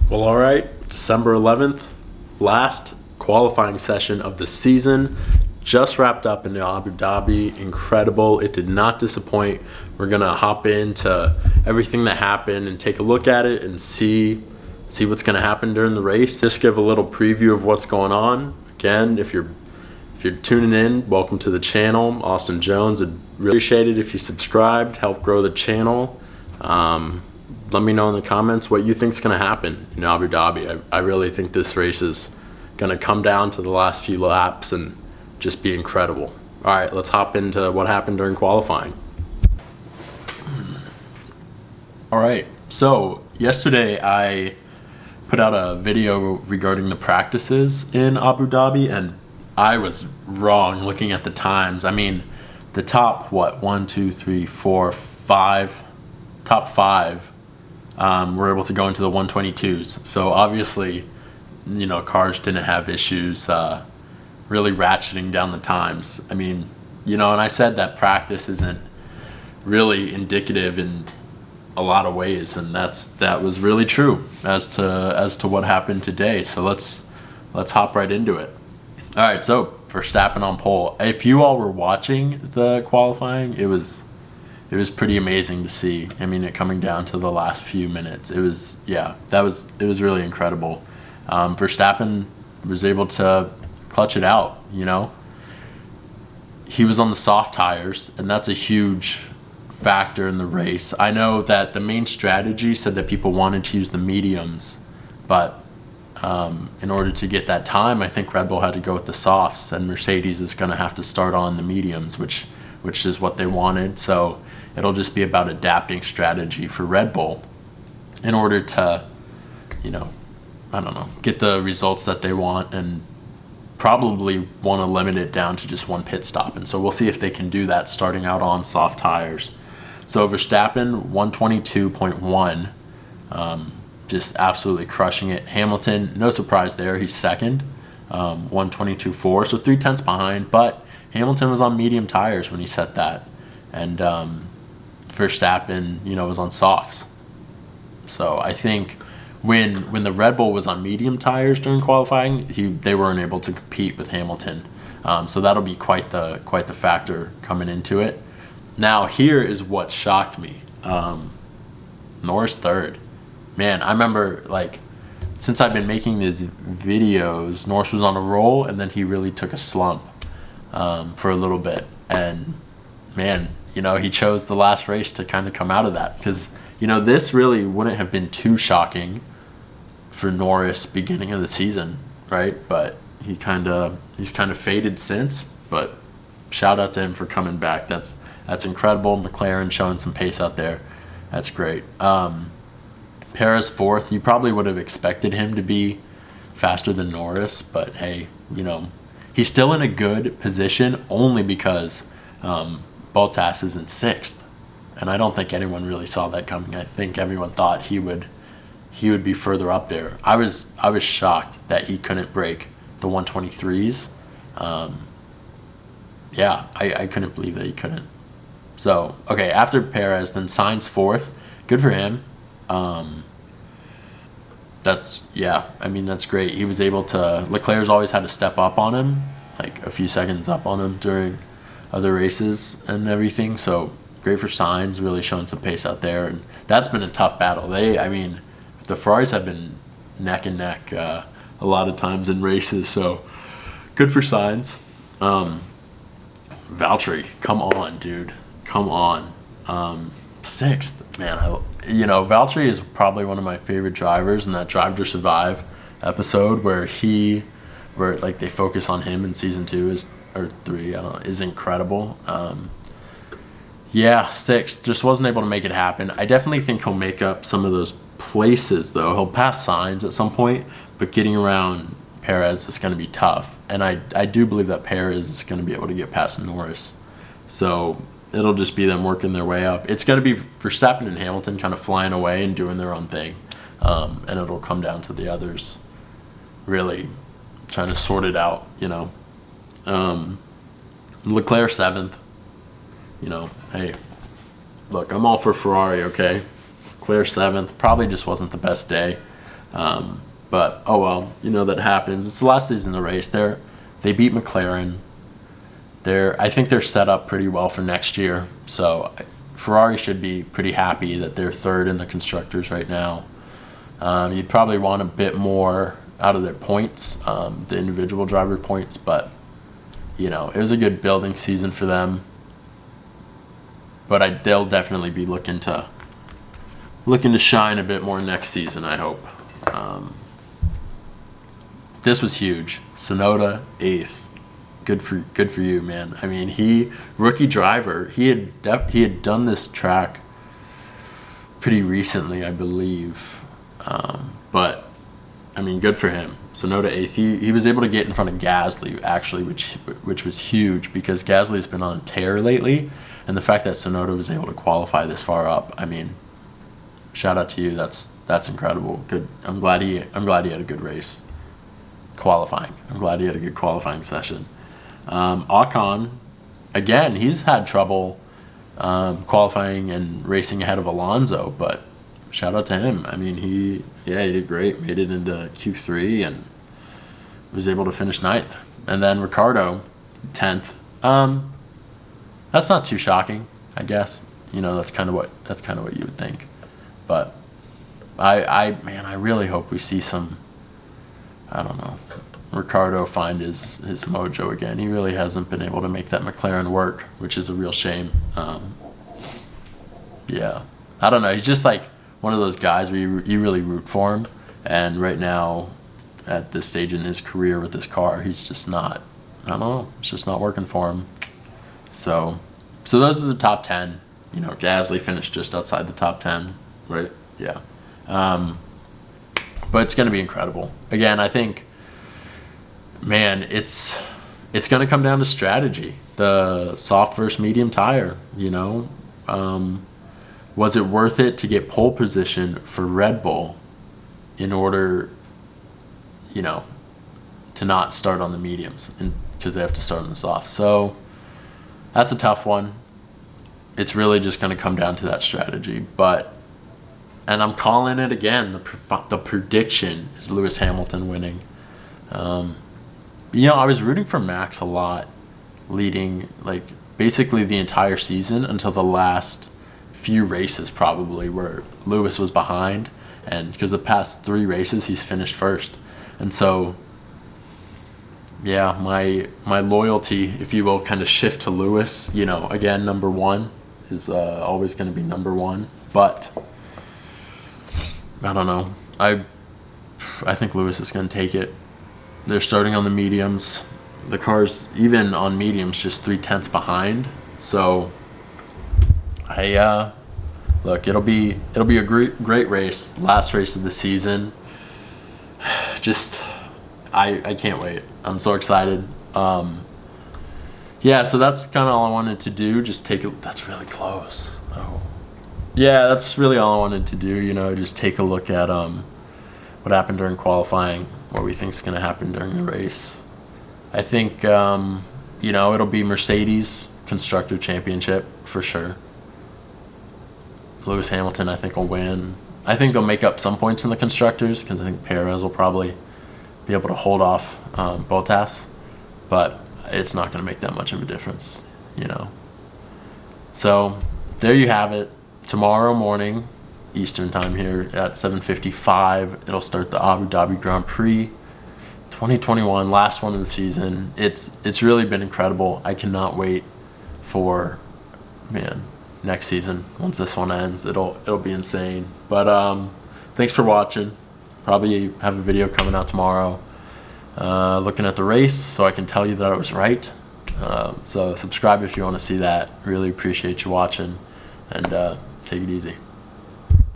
Well, all right, December 11th, last qualifying session of the season, just wrapped up in Abu Dhabi. Incredible. It did not disappoint. We're going to hop into everything that happened and take a look at it and see what's going to happen during the race. Just give a little preview of what's going on. Again, if you're tuning in, welcome to the channel. Austin Jones. I'd really appreciate it if you subscribed, help grow the channel. Let me know in the comments what you think is going to happen in Abu Dhabi. I really think this race is going to come down to the last few laps and just be incredible. All right, let's hop into what happened during qualifying. All right, so yesterday I put out a video regarding the practices in Abu Dhabi, and I was wrong looking at the times. I mean, the top, top five were able to go into the 122s. So obviously, cars didn't have issues really ratcheting down the times. I mean, and I said that practice isn't really indicative in a lot of ways, and that was really true as to what happened today. So let's hop right into it. All right, so Verstappen on pole. If you all were watching the qualifying, it was pretty amazing to see. I mean, it coming down to the last few minutes. It was really incredible. Verstappen was able to clutch it out, He was on the soft tires, and that's a huge factor in the race. I know that the main strategy said that people wanted to use the mediums, but in order to get that time, I think Red Bull had to go with the softs, and Mercedes is going to have to start on the mediums, which is what they wanted. So it'll just be about adapting strategy for Red Bull in order to, get the results that they want, and probably want to limit it down to just one pit stop. And so we'll see if they can do that starting out on soft tires. So Verstappen, 122.1, just absolutely crushing it. Hamilton, no surprise there, he's second, 122.4, so 3/10 behind, but Hamilton was on medium tires when he set that, and Verstappen, was on softs. So I think when the Red Bull was on medium tires during qualifying, they weren't able to compete with Hamilton. So that'll be quite the factor coming into it. Now here is what shocked me. Norris third. Man, I remember, since I've been making these videos, Norris was on a roll, and then he really took a slump for a little bit. And man, he chose the last race to kind of come out of that, because this really wouldn't have been too shocking for Norris beginning of the season, right? But he's kind of faded since. But shout out to him for coming back. That's incredible. McLaren showing some pace out there. That's great. Perez fourth. You probably would have expected him to be faster than Norris, but hey, he's still in a good position only because Bottas is in sixth, and I don't think anyone really saw that coming. I think everyone thought he would be further up there. I was shocked that he couldn't break the 123s. I couldn't believe that he couldn't. So okay, after Perez, then Sainz fourth. Good for him. That's great. He was able to. Leclerc's always had to step up on him, like a few seconds up on him during other races and everything. So great for Sainz, really showing some pace out there, and that's been a tough battle. The Ferraris have been neck and neck a lot of times in races. So good for Sainz. Valtteri, come on, dude, come on. Sixth, man. Valtteri is probably one of my favorite drivers, in that Drive to Survive episode where they focus on him in season 2 or 3, I don't know, is incredible. Sixth, just wasn't able to make it happen. I definitely think he'll make up some of those places, though. He'll pass Sainz at some point, but getting around Perez is going to be tough. And I do believe that Perez is going to be able to get past Norris. So it'll just be them working their way up. It's going to be Verstappen and Hamilton kind of flying away and doing their own thing. And it'll come down to the others really trying to sort it out, Leclerc seventh. Hey, look, I'm all for Ferrari, okay? Leclerc seventh. Probably just wasn't the best day. But oh well, that happens. It's the last season of the race. They beat McLaren. I think they're set up pretty well for next year. So Ferrari should be pretty happy that they're third in the constructors right now. You'd probably want a bit more out of their points, the individual driver points, but it was a good building season for them. But they'll definitely be looking to shine a bit more next season, I hope. This was huge. Tsunoda 8th. Good for you, man. I mean, rookie driver. He had done this track pretty recently, I believe. But I mean, good for him. Tsunoda 8th. He was able to get in front of Gasly actually, which was huge because Gasly's been on a tear lately, and the fact that Tsunoda was able to qualify this far up, I mean, shout out to you. That's incredible. Good. I'm glad he had a good race. Qualifying. I'm glad he had a good qualifying session. Ocon, again, he's had trouble qualifying and racing ahead of Alonso, but shout out to him. I mean, he did great. Made it into Q3 and was able to finish 9th. And then Ricciardo, 10th. That's not too shocking, I guess. That's kind of what you would think. But I really hope we see some, I don't know, Ricciardo find his mojo again. He really hasn't been able to make that McLaren work, which is a real shame. Yeah, I don't know. He's just like one of those guys where you really root for him. And right now, at this stage in his career with this car, he's just not, I don't know, it's just not working for him. So those are the top 10. Gasly finished just outside the top 10, right? Yeah. But it's going to be incredible. Again, I think, man, it's going to come down to strategy. The soft versus medium tire, was it worth it to get pole position for Red Bull in order, to not start on the mediums because they have to start on the soft? So that's a tough one. It's really just going to come down to that strategy. And I'm calling it again. The prediction is Lewis Hamilton winning. I was rooting for Max a lot, leading basically the entire season until the last few races, probably, where Lewis was behind, and because the past 3 races he's finished first, and so yeah, my loyalty, if you will, kind of shift to Lewis. Again, number 1 is always going to be number 1, but I don't know. I think Lewis is going to take it. They're starting on the mediums. The car's, even on mediums, just 0.3 behind. So, look, it'll be a great race. Last race of the season. Just, I can't wait. I'm so excited. Yeah, so that's kind of all I wanted to do. Just take it. That's really close. Oh. Yeah, that's really all I wanted to do, just take a look at what happened during qualifying, what we think is going to happen during the race. I think, it'll be Mercedes Constructor Championship for sure. Lewis Hamilton, I think, will win. I think they'll make up some points in the Constructors because I think Perez will probably be able to hold off Bottas, but it's not going to make that much of a difference, So there you have it. Tomorrow morning, Eastern time here at 7:55, it'll start the Abu Dhabi Grand Prix 2021, last one of the season. It's really been incredible. I cannot wait for, next season. Once this one ends, it'll be insane. But thanks for watching. Probably have a video coming out tomorrow looking at the race so I can tell you that I was right. So subscribe if you want to see that. Really appreciate you watching, and take it easy.